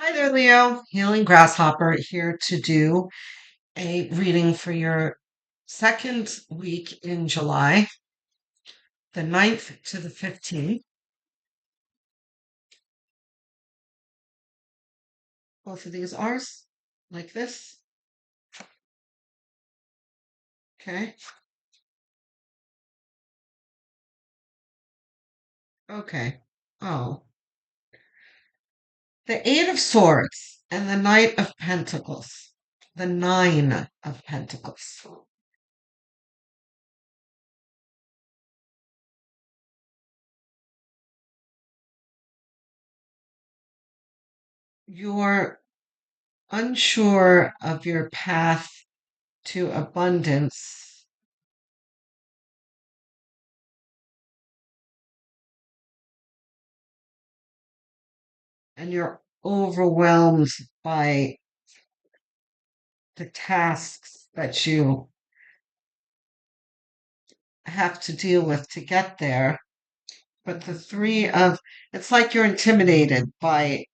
Hi there, Leo. Healing Grasshopper here to do a reading for your second week in July, the 9th to the 15th. Both of these R's, like this. Okay. Okay. Oh, the Eight of Swords and the Knight of Pentacles. The Nine of Pentacles. You're unsure of your path to abundance, and you're overwhelmed by the tasks that you have to deal with to get there. But the three of it's like you're intimidated by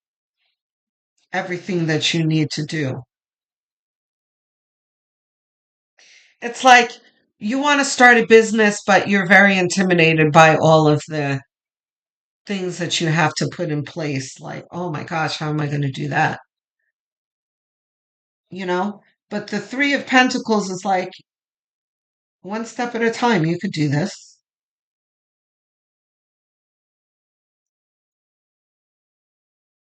everything that you need to do. It's like you want to start a business, but you're very intimidated by all of the things that you have to put in place. Like, oh my gosh, how am I going to do that? You know? But the Three of Pentacles is like one step at a time. You could do this.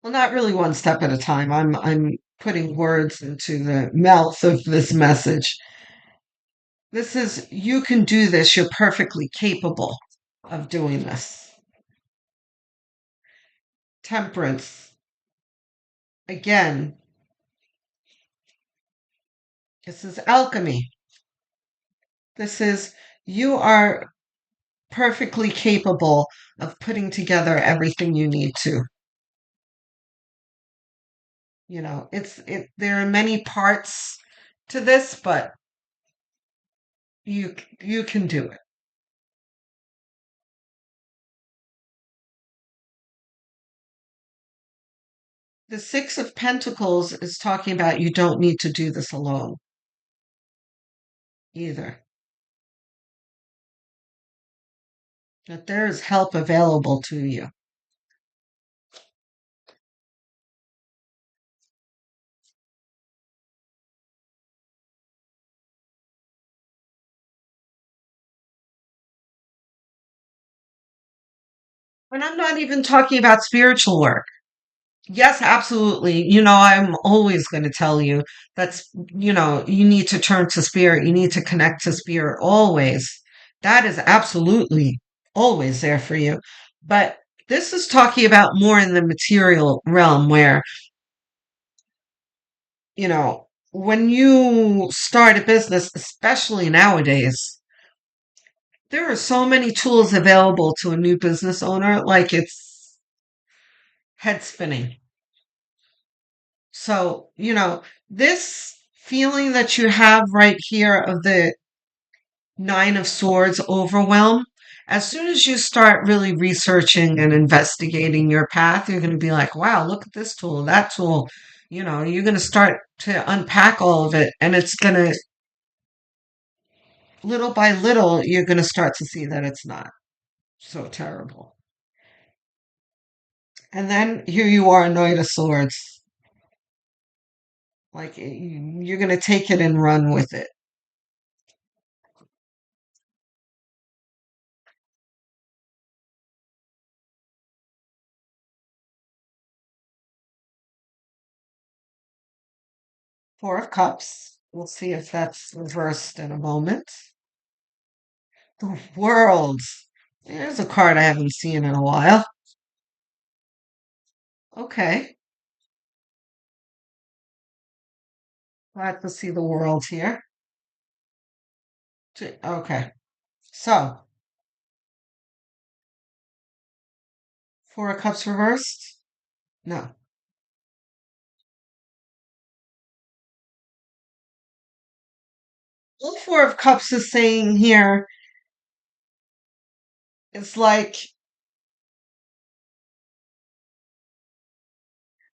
Well, not really one step at a time. I'm putting words into the mouth of this message. This is you can do this. You're perfectly capable of doing this. Temperance. Again, this is alchemy. This is you are perfectly capable of putting together everything you need to. There are many parts to this, but you can do it. The Six of Pentacles is talking about you don't need to do this alone either. That there is help available to you. And I'm not even talking about spiritual work. Yes, absolutely. I'm always going to tell you you need to turn to spirit. You need to connect to spirit always. That is absolutely always there for you. But this is talking about more in the material realm where, when you start a business, especially nowadays, there are so many tools available to a new business owner, like it's head spinning. So, this feeling that you have right here of the Nine of Swords overwhelm, as soon as you start really researching and investigating your path, you're going to be like, wow, look at this tool, that tool. You're going to start to unpack all of it, and it's going to, little by little, you're going to start to see that it's not so terrible. And then here you are, Knight of Swords. Like you're going to take it and run with it. Four of Cups. We'll see if that's reversed in a moment. The World. There's a card I haven't seen in a while. Okay. Glad to see the World here. Okay. So, Four of Cups reversed? No. All Four of Cups is saying here, it's like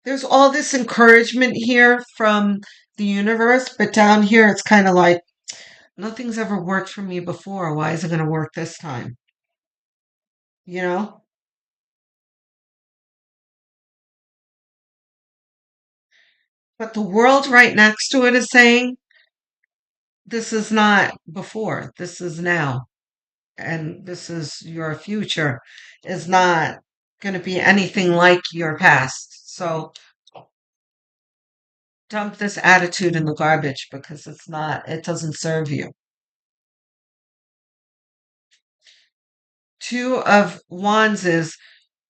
There's all this encouragement here from the universe, but down here it's kind of like nothing's ever worked for me before. Why is it going to work this time? You know? But the world right next to it is saying, this is not before, this is now. And this is your future is not going to be anything like your past. So dump this attitude in the garbage because it doesn't serve you. Two of Wands is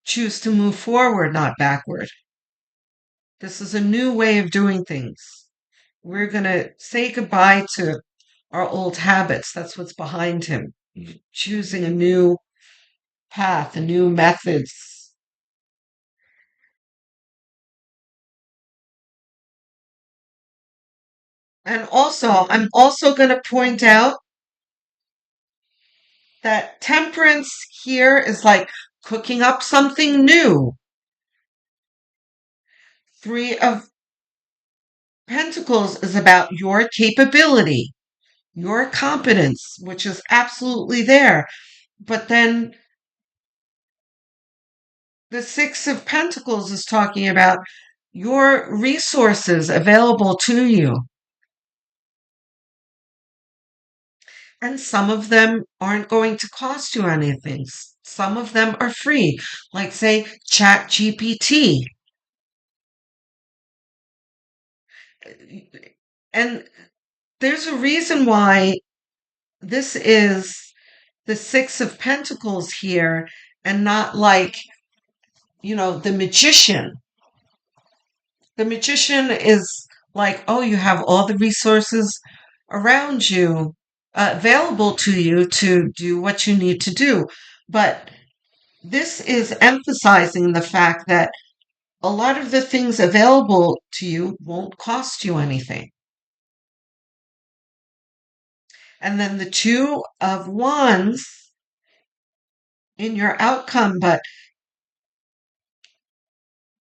choose to move forward, not backward. This is a new way of doing things. We're going to say goodbye to our old habits. That's what's behind him. Choosing a new path, a new methods. And also, I'm also going to point out that temperance here is like cooking up something new. Three of Pentacles is about your capability, your competence, which is absolutely there. But then the Six of Pentacles is talking about your resources available to you. And some of them aren't going to cost you anything. Some of them are free, like say Chat GPT. And there's a reason why this is the Six of Pentacles here and not like, the magician. The magician is like, oh, you have all the resources around you, available to you to do what you need to do. But this is emphasizing the fact that a lot of the things available to you won't cost you anything. And then the Two of Wands in your outcome, but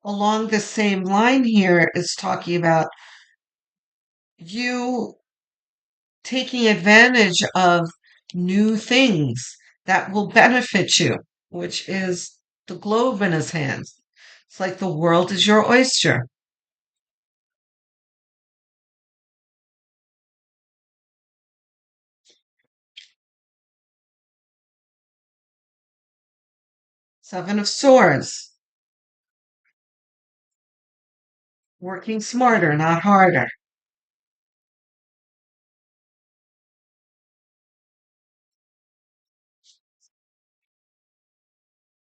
along the same line here is talking about you taking advantage of new things that will benefit you, which is the globe in his hands. It's like the world is your oyster. Seven of Swords, working smarter, not harder.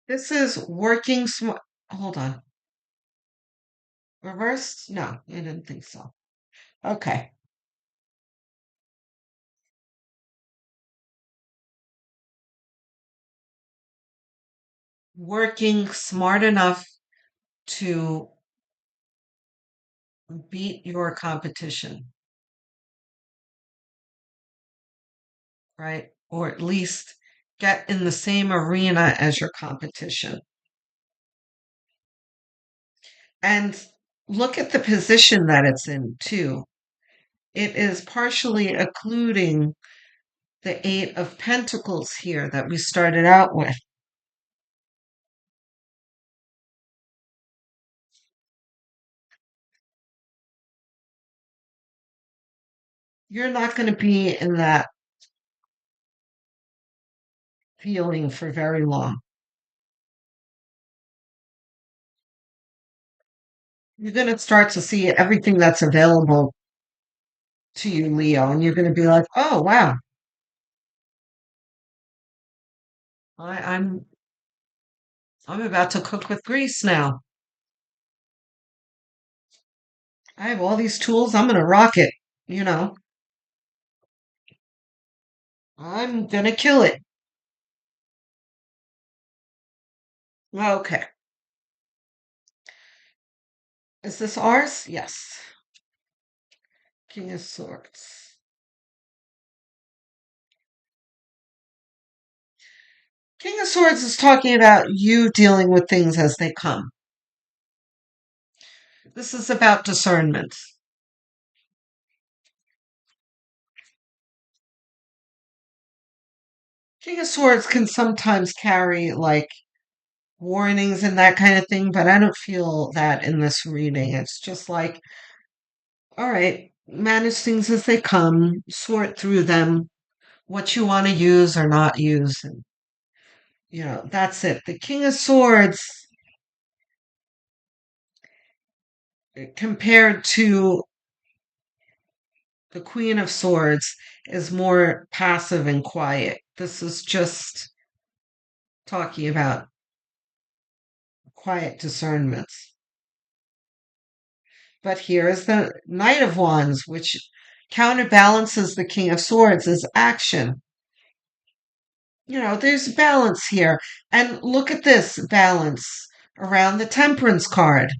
This is working smart. Hold on. Reversed? No, I didn't think so. Okay. Working smart enough to beat your competition, right? Or at least get in the same arena as your competition. And look at the position that it's in, too. It is partially occluding the Eight of Pentacles here that we started out with. You're not going to be in that feeling for very long. You're going to start to see everything that's available to you, Leo, and you're going to be like, "Oh, wow, I, I'm I'm about to cook with grease now. I have all these tools. I'm going to rock it. You know, I'm going to kill it." Okay. Is this ours? Yes. King of Swords. King of Swords is talking about you dealing with things as they come. This is about discernment. King of Swords can sometimes carry like warnings and that kind of thing, but I don't feel that in this reading. It's just like, all right, manage things as they come, sort through them, what you want to use or not use, and that's it. The King of Swords compared to the Queen of Swords is more passive and quiet. This is just talking about quiet discernments. But here is the Knight of Wands, which counterbalances the King of Swords as action. There's balance here. And look at this balance around the Temperance card.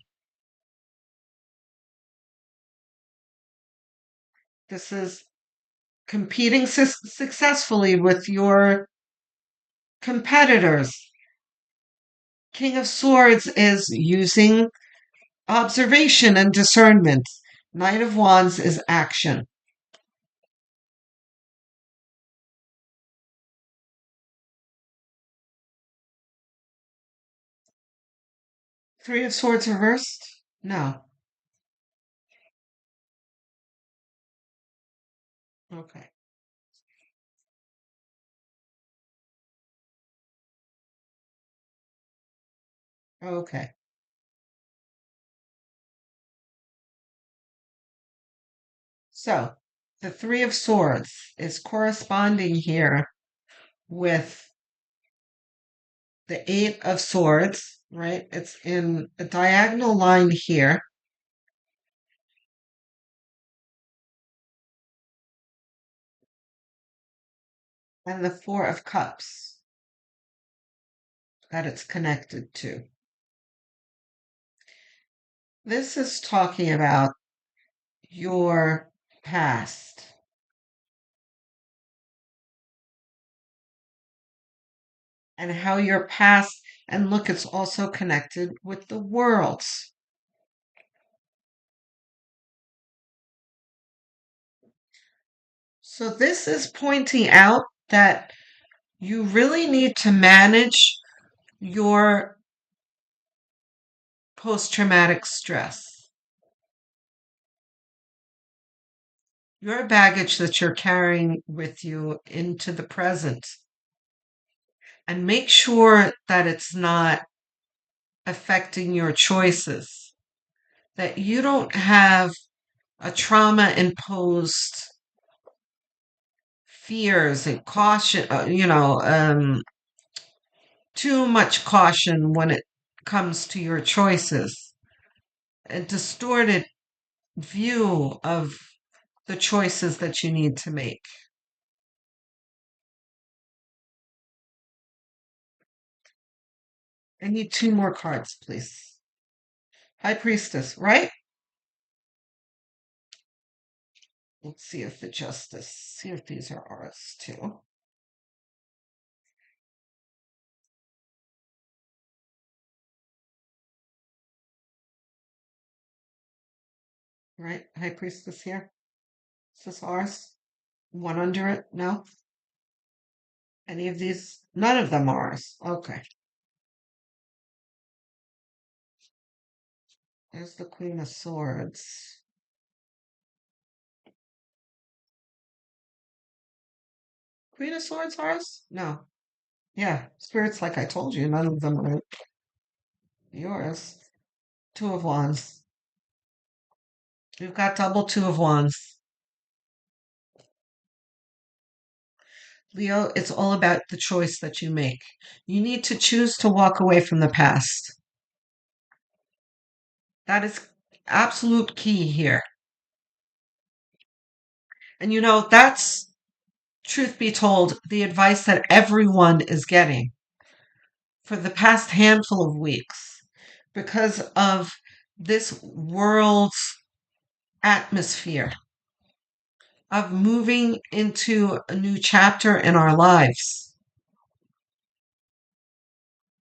This is competing successfully with your competitors. King of Swords is using observation and discernment. Knight of Wands is action. Three of Swords reversed? No. Okay. Okay. So the Three of Swords is corresponding here with the Eight of Swords, right? It's in a diagonal line here. And the Four of Cups that it's connected to. This is talking about your past and how your past, and look, it's also connected with the worlds. So this is pointing out that you really need to manage your post traumatic stress, your baggage that you're carrying with you into the present, and make sure that it's not affecting your choices, that you don't have a trauma imposed fears and caution, too much caution when it comes to your choices, a distorted view of the choices that you need to make. I need two more cards, please. High Priestess, right? Let's see if the Justice, see if these are ours too. Right? High Priestess here. Is this ours? One under it? No? Any of these? None of them are ours. Okay. There's the Queen of Swords. Queen of Swords ours? No. Yeah. Spirits, like I told you, none of them are yours. Two of Wands. You've got double Two of Wands. Leo, it's all about the choice that you make. You need to choose to walk away from the past. That is absolute key here. And that's, truth be told, the advice that everyone is getting for the past handful of weeks because of this world's atmosphere of moving into a new chapter in our lives.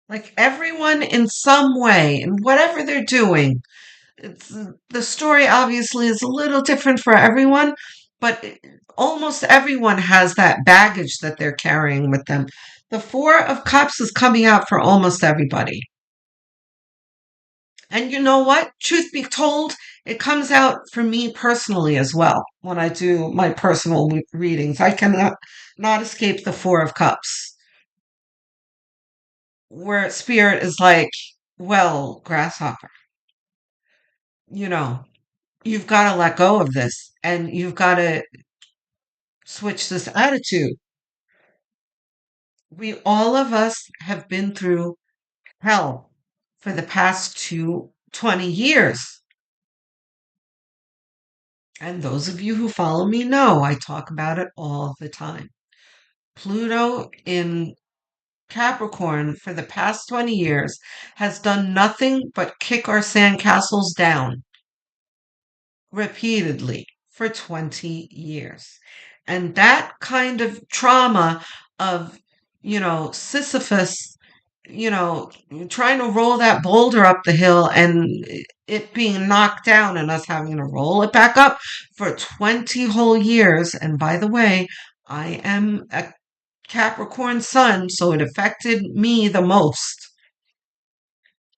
Like everyone in some way, in whatever they're doing, It's the story obviously is a little different for everyone, but almost everyone has that baggage that they're carrying with them. The Four of Cups is coming out for almost everybody. And you know what? Truth be told, it comes out for me personally as well when I do my personal readings. I cannot not escape the Four of Cups, where spirit is like, well, Grasshopper, you know, you've got to let go of this and you've got to switch this attitude. We all of us have been through hell for the past 20 years. And those of you who follow me know I talk about it all the time. Pluto in Capricorn for the past 20 years has done nothing but kick our sandcastles down repeatedly for 20 years. And that kind of trauma of, Sisyphus, trying to roll that boulder up the hill and it being knocked down and us having to roll it back up for 20 whole years. And by the way, I am a Capricorn sun, so it affected me the most.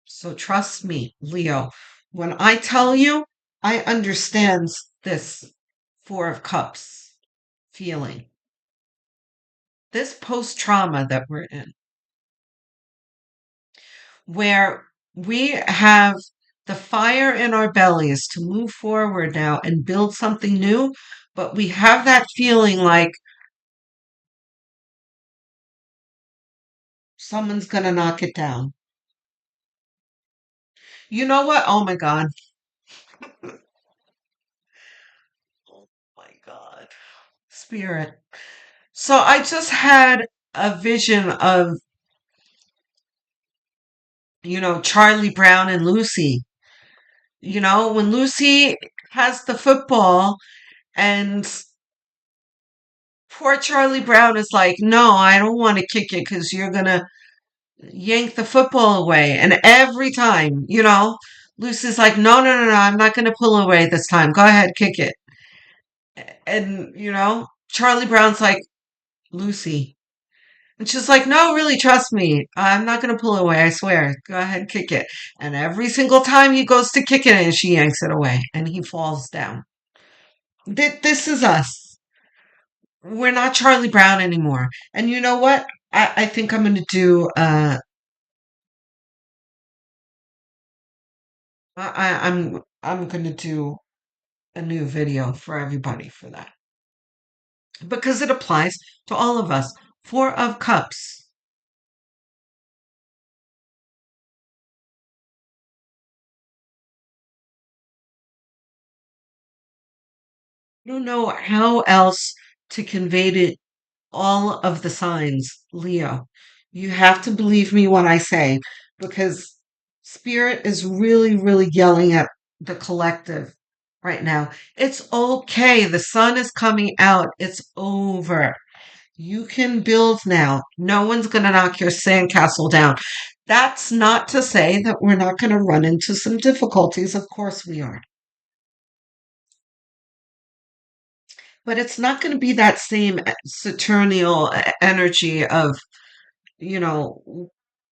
So trust me, Leo, when I tell you, I understand this Four of Cups feeling, this post trauma that we're in, where we have the fire in our bellies to move forward now and build something new, but we have that feeling like someone's going to knock it down. You know what? Oh my God. Oh my God. Spirit. So I just had a vision of, Charlie Brown and Lucy. When Lucy has the football and poor Charlie Brown is like, no, I don't want to kick it because you're going to yank the football away. And every time, Lucy's like, no, no, no, no, I'm not going to pull away this time. Go ahead, kick it. And, Charlie Brown's like, Lucy. And she's like, no, really, trust me. I'm not going to pull away. I swear. Go ahead, kick it. And every single time he goes to kick it, and she yanks it away and he falls down. This is us. We're not Charlie Brown anymore. And you know what? I think I'm going to do, I'm going to do a new video for everybody for that because it applies to all of us. Four of Cups. I don't know how else to convey it all of the signs, Leo. You have to believe me when I say, because Spirit is really, really yelling at the collective right now. It's okay. The sun is coming out. It's over. You can build now. No one's going to knock your sandcastle down. That's not to say that we're not going to run into some difficulties. Of course we are. But it's not going to be that same Saturnial energy of, you know,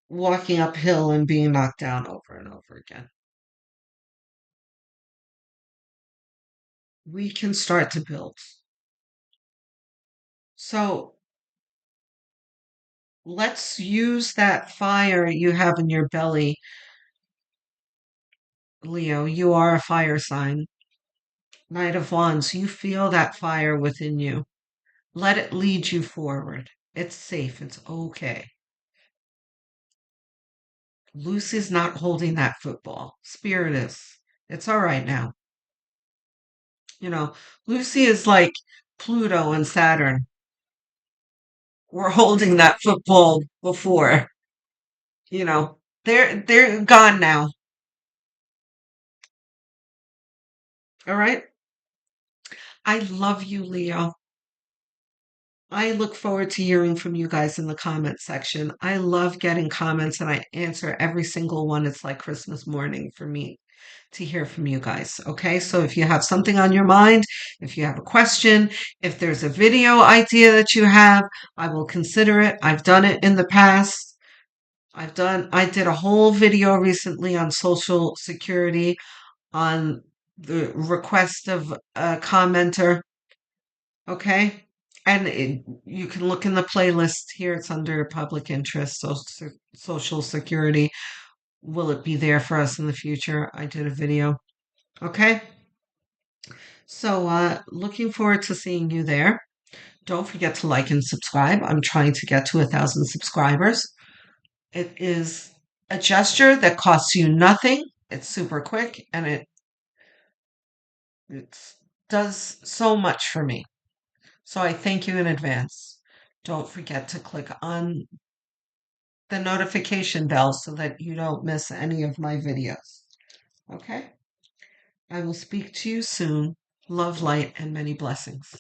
walking uphill and being knocked down over and over again. We can start to build. So let's use that fire you have in your belly, Leo. You are a fire sign. Knight of Wands, you feel that fire within you. Let it lead you forward. It's safe. It's okay. Lucy's not holding that football. Spirit is. It's all right now. Lucy is like Pluto and Saturn. We're holding that football before. You know, they're gone now. All right. I love you, Leo. I look forward to hearing from you guys in the comment section. I love getting comments and I answer every single one. It's like Christmas morning for me. to hear from you guys. Okay, so if you have something on your mind, if you have a question, if there's a video idea that you have, I will consider it. I've done it in the past. I did a whole video recently on Social Security on the request of a commenter. Okay. And you can look in the playlist here. It's under public interest, Social Security. Will it be there for us in the future? I did a video. Okay. So, looking forward to seeing you there. Don't forget to like and subscribe. I'm trying to get to 1,000 subscribers. It is a gesture that costs you nothing. It's super quick and it does so much for me. So I thank you in advance. Don't forget to click on the notification bell so that you don't miss any of my videos. Okay? I will speak to you soon. Love, light, and many blessings.